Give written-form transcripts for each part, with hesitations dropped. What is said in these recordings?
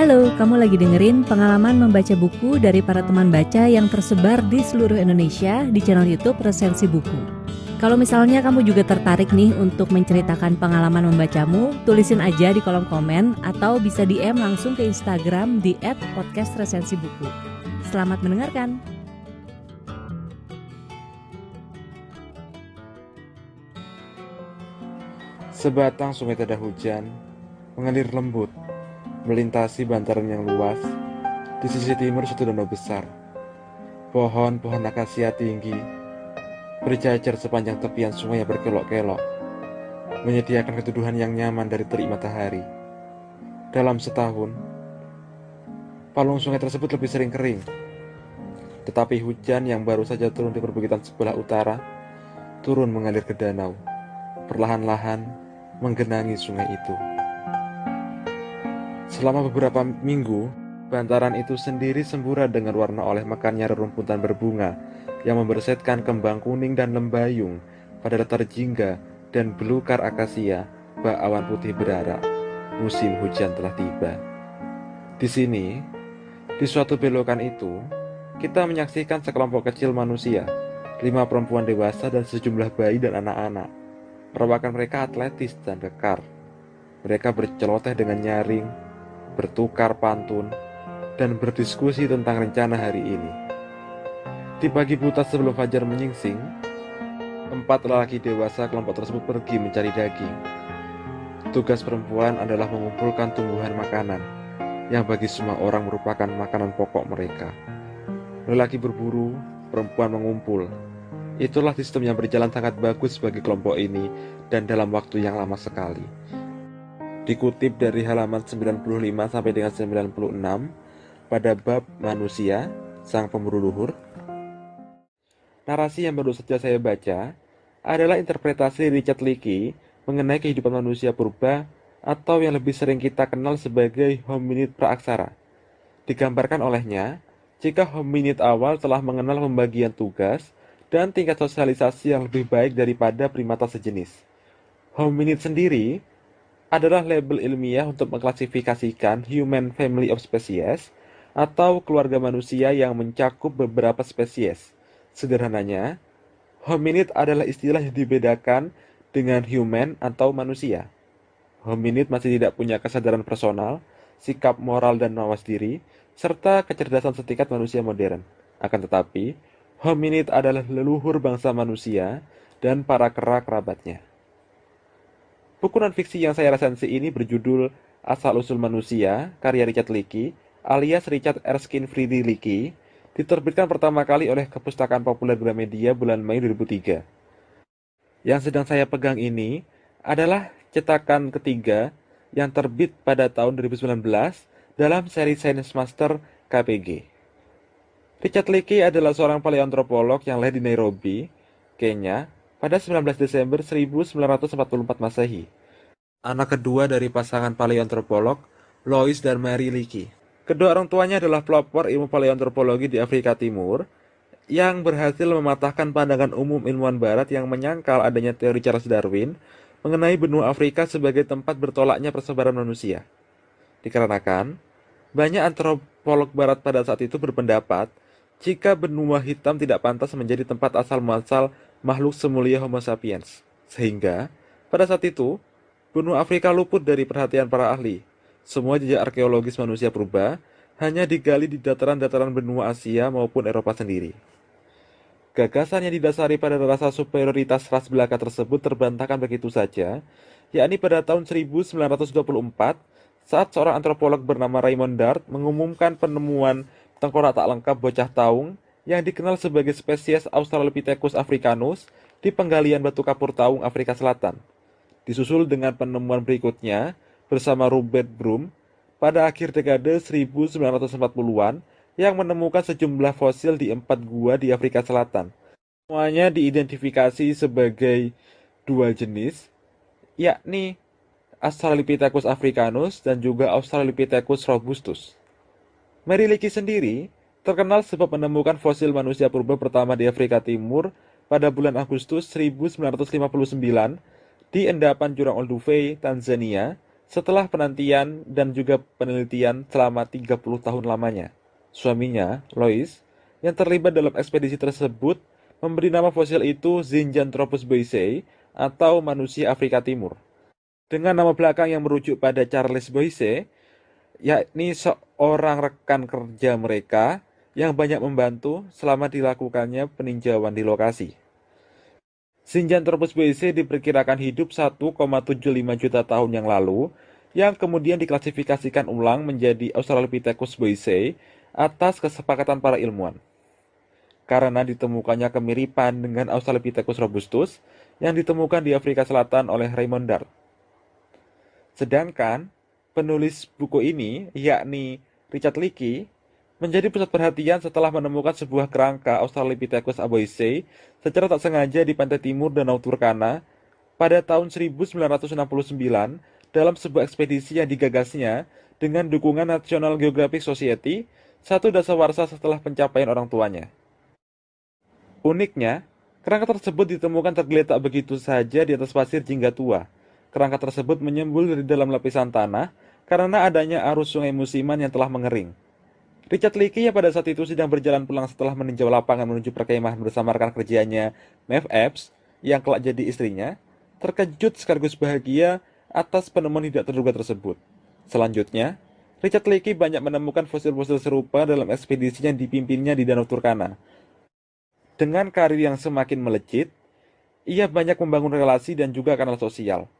Halo, kamu lagi dengerin pengalaman membaca buku dari para teman baca yang tersebar di seluruh Indonesia di channel YouTube Resensi Buku. Kalau misalnya kamu juga tertarik nih untuk menceritakan pengalaman membacamu, tulisin aja di kolom komen atau bisa DM langsung ke Instagram di @podcastresensibuku. Selamat mendengarkan. Sebatang sungai tada hujan mengalir lembut melintasi bantaran yang luas. Di sisi timur suatu danau besar. Pohon-pohon akasia tinggi berjajar sepanjang tepian sungai yang berkelok-kelok, menyediakan keteduhan yang nyaman dari terik matahari. Dalam setahun, palung sungai tersebut lebih sering kering, tetapi hujan yang baru saja turun di perbukitan sebelah utara turun mengalir ke danau, perlahan-lahan menggenangi sungai itu. Selama beberapa minggu, bantaran itu sendiri sembura dengan warna oleh mekarnya rerumputan berbunga yang membersetkan kembang kuning dan lembayung pada latar jingga dan belukar akasia bak awan putih berarak. Musim hujan telah tiba. Di sini, di suatu belokan itu, kita menyaksikan sekelompok kecil manusia, 5 perempuan dewasa dan sejumlah bayi dan anak-anak. Perawakan mereka atletis dan kekar. Mereka berceloteh dengan nyaring, bertukar pantun, dan berdiskusi tentang rencana hari ini. Di pagi buta sebelum fajar menyingsing, 4 lelaki dewasa kelompok tersebut pergi mencari daging. Tugas perempuan adalah mengumpulkan tumbuhan makanan, yang bagi semua orang merupakan makanan pokok mereka. Lelaki berburu, perempuan mengumpul. Itulah sistem yang berjalan sangat bagus bagi kelompok ini dan dalam waktu yang lama sekali. Dikutip dari halaman 95 sampai dengan 96 pada bab manusia, sang pemburu luhur. Narasi yang baru saja saya baca adalah interpretasi Richard Leakey mengenai kehidupan manusia purba atau yang lebih sering kita kenal sebagai hominid praaksara. Digambarkan olehnya, jika hominid awal telah mengenal pembagian tugas dan tingkat sosialisasi yang lebih baik daripada primata sejenis. Hominid sendiri adalah label ilmiah untuk mengklasifikasikan human family of species atau keluarga manusia yang mencakup beberapa spesies. Sederhananya, hominid adalah istilah yang dibedakan dengan human atau manusia. Hominid masih tidak punya kesadaran personal, sikap moral dan mawas diri, serta kecerdasan setingkat manusia modern. Akan tetapi, hominid adalah leluhur bangsa manusia dan para kera-kerabatnya. Buku non-fiksi yang saya resensi ini berjudul Asal-Usul Manusia, karya Richard Leakey, alias Richard Erskine Friedrich Leakey, diterbitkan pertama kali oleh Kepustakaan Populer Gramedia bulan Mei 2003. Yang sedang saya pegang ini adalah cetakan ketiga yang terbit pada tahun 2019 dalam seri Science Master KPG. Richard Leakey adalah seorang paleoantropolog yang lahir di Nairobi, Kenya, pada 19 Desember 1944 Masehi. Anak kedua dari pasangan paleoantropolog Lois dan Mary Leakey. Kedua orang tuanya adalah pelopor ilmu paleoantropologi di Afrika Timur yang berhasil mematahkan pandangan umum ilmuwan barat yang menyangkal adanya teori Charles Darwin mengenai benua Afrika sebagai tempat bertolaknya persebaran manusia. Dikarenakan, banyak antropolog barat pada saat itu berpendapat jika benua hitam tidak pantas menjadi tempat asal-muasal makhluk semulia Homo sapiens. Sehingga, pada saat itu, benua Afrika luput dari perhatian para ahli. Semua jejak arkeologis manusia purba hanya digali di dataran-dataran benua Asia maupun Eropa sendiri. Gagasan yang didasari pada rasa superioritas ras belaka tersebut terbantahkan begitu saja, yakni pada tahun 1924 saat seorang antropolog bernama Raymond Dart mengumumkan penemuan tengkorak tak lengkap bocah taung yang dikenal sebagai spesies Australopithecus africanus di penggalian batu kapur taung Afrika Selatan. Disusul dengan penemuan berikutnya bersama Robert Broom pada akhir dekade 1940-an yang menemukan sejumlah fosil di 4 gua di Afrika Selatan. Semuanya diidentifikasi sebagai 2 jenis, yakni Australopithecus africanus dan juga Australopithecus robustus. Mary Leakey sendiri terkenal sebab menemukan fosil manusia purba pertama di Afrika Timur pada bulan Agustus 1959 di endapan jurang Olduvai, Tanzania, Setelah penantian dan juga penelitian selama 30 tahun lamanya, suaminya, Lois, yang terlibat dalam ekspedisi tersebut, memberi nama fosil itu Zinjanthropus boisei atau manusia Afrika Timur. Dengan nama belakang yang merujuk pada Charles Boisset, yakni seorang rekan kerja mereka yang banyak membantu selama dilakukannya peninjauan di lokasi. Zinjanthropus boisei diperkirakan hidup 1,75 juta tahun yang lalu, yang kemudian diklasifikasikan ulang menjadi Australopithecus boisei atas kesepakatan para ilmuwan. Karena ditemukannya kemiripan dengan Australopithecus robustus yang ditemukan di Afrika Selatan oleh Raymond Dart. Sedangkan penulis buku ini, yakni Richard Leakey, menjadi pusat perhatian setelah menemukan sebuah kerangka Australopithecus boisei secara tak sengaja di pantai timur Danau Turkana pada tahun 1969 dalam sebuah ekspedisi yang digagasnya dengan dukungan National Geographic Society, satu dasawarsa setelah pencapaian orang tuanya. Uniknya, kerangka tersebut ditemukan tergeletak begitu saja di atas pasir jingga tua. Kerangka tersebut menyembul dari dalam lapisan tanah karena adanya arus sungai musiman yang telah mengering. Richard Leakey yang pada saat itu sedang berjalan pulang setelah meninjau lapangan menuju perkemahan bersama rekan kerjanya, Maeve Epps, yang kelak jadi istrinya, terkejut sekaligus bahagia atas penemuan tidak terduga tersebut. Selanjutnya, Richard Leakey banyak menemukan fosil-fosil serupa dalam ekspedisi yang dipimpinnya di Danau Turkana. Dengan karir yang semakin melejit, ia banyak membangun relasi dan juga kanal sosial.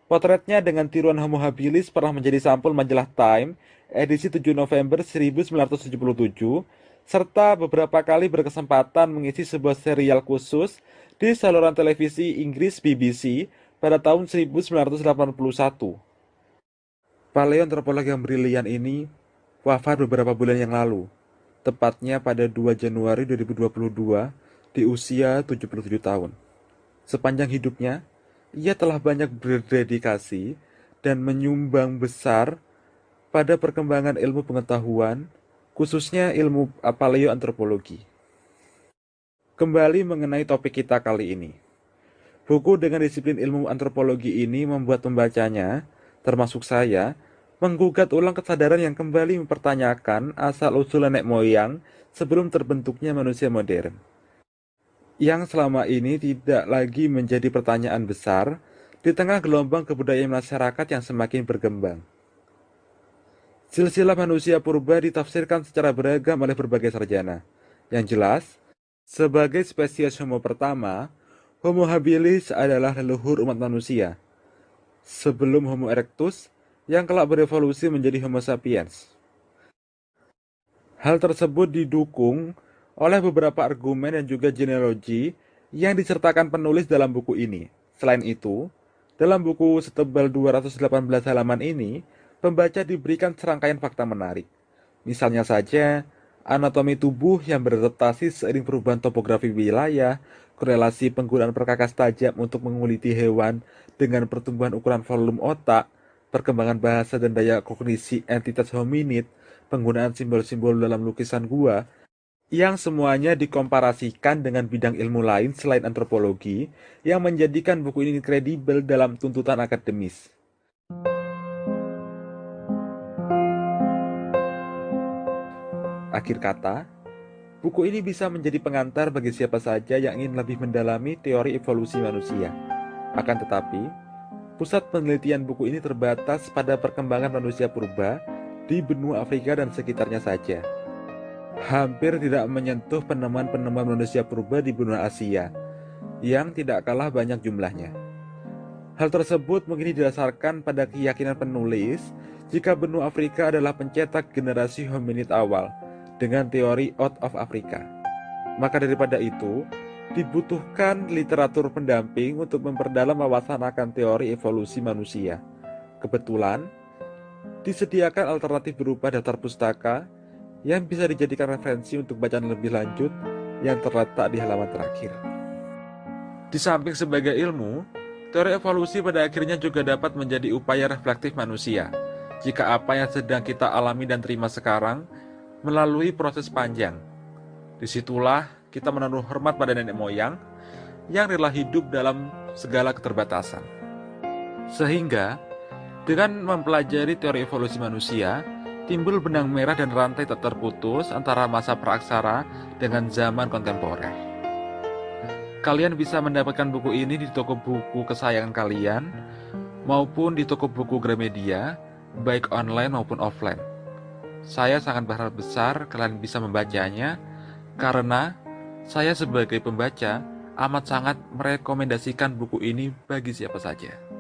Potretnya dengan tiruan Homo habilis pernah menjadi sampul majalah Time edisi 7 November 1977, serta beberapa kali berkesempatan mengisi sebuah serial khusus di saluran televisi Inggris BBC pada tahun 1981. Paleoantropolog yang brilian ini wafat beberapa bulan yang lalu, tepatnya pada 2 Januari 2022 di usia 77 tahun. Sepanjang hidupnya, ia telah banyak berdedikasi dan menyumbang besar pada perkembangan ilmu pengetahuan, khususnya ilmu paleoantropologi. Kembali mengenai topik kita kali ini. Buku dengan disiplin ilmu antropologi ini membuat pembacanya, termasuk saya, menggugat ulang kesadaran yang kembali mempertanyakan asal-usul nenek moyang sebelum terbentuknya manusia modern, yang selama ini tidak lagi menjadi pertanyaan besar di tengah gelombang kebudayaan masyarakat yang semakin berkembang. Silsilah manusia purba ditafsirkan secara beragam oleh berbagai sarjana. Yang jelas, sebagai spesies Homo pertama, Homo habilis adalah leluhur umat manusia, sebelum Homo erectus yang kelak berevolusi menjadi Homo sapiens. Hal tersebut didukung oleh beberapa argumen dan juga genealogi yang disertakan penulis dalam buku ini. Selain itu, dalam buku setebal 218 halaman ini, pembaca diberikan serangkaian fakta menarik. Misalnya saja, anatomi tubuh yang beradaptasi seiring perubahan topografi wilayah, korelasi penggunaan perkakas tajam untuk menguliti hewan dengan pertumbuhan ukuran volume otak, perkembangan bahasa dan daya kognisi entitas hominid, penggunaan simbol-simbol dalam lukisan gua, yang semuanya dikomparasikan dengan bidang ilmu lain selain antropologi, yang menjadikan buku ini kredibel dalam tuntutan akademis. Akhir kata, buku ini bisa menjadi pengantar bagi siapa saja yang ingin lebih mendalami teori evolusi manusia. Akan tetapi, pusat penelitian buku ini terbatas pada perkembangan manusia purba di benua Afrika dan sekitarnya saja. Hampir tidak menyentuh penemuan-penemuan manusia purba di benua Asia, yang tidak kalah banyak jumlahnya. Hal tersebut mungkin didasarkan pada keyakinan penulis jika benua Afrika adalah pencetak generasi hominid awal, dengan teori out of Africa. Maka daripada itu, dibutuhkan literatur pendamping untuk memperdalam wawasan akan teori evolusi manusia. Kebetulan, disediakan alternatif berupa daftar pustaka yang bisa dijadikan referensi untuk bacaan lebih lanjut yang terletak di halaman terakhir. Di samping sebagai ilmu, teori evolusi pada akhirnya juga dapat menjadi upaya reflektif manusia. Jika apa yang sedang kita alami dan terima sekarang melalui proses panjang, disitulah kita menaruh hormat pada nenek moyang yang rela hidup dalam segala keterbatasan. Sehingga Dengan mempelajari teori evolusi manusia, timbul benang merah dan rantai tak terputus antara masa praaksara dengan zaman kontemporer. Kalian bisa mendapatkan buku ini di toko buku kesayangan kalian, maupun di toko buku Gramedia, baik online maupun offline. Saya sangat berharap besar kalian bisa membacanya, karena saya sebagai pembaca amat sangat merekomendasikan buku ini bagi siapa saja.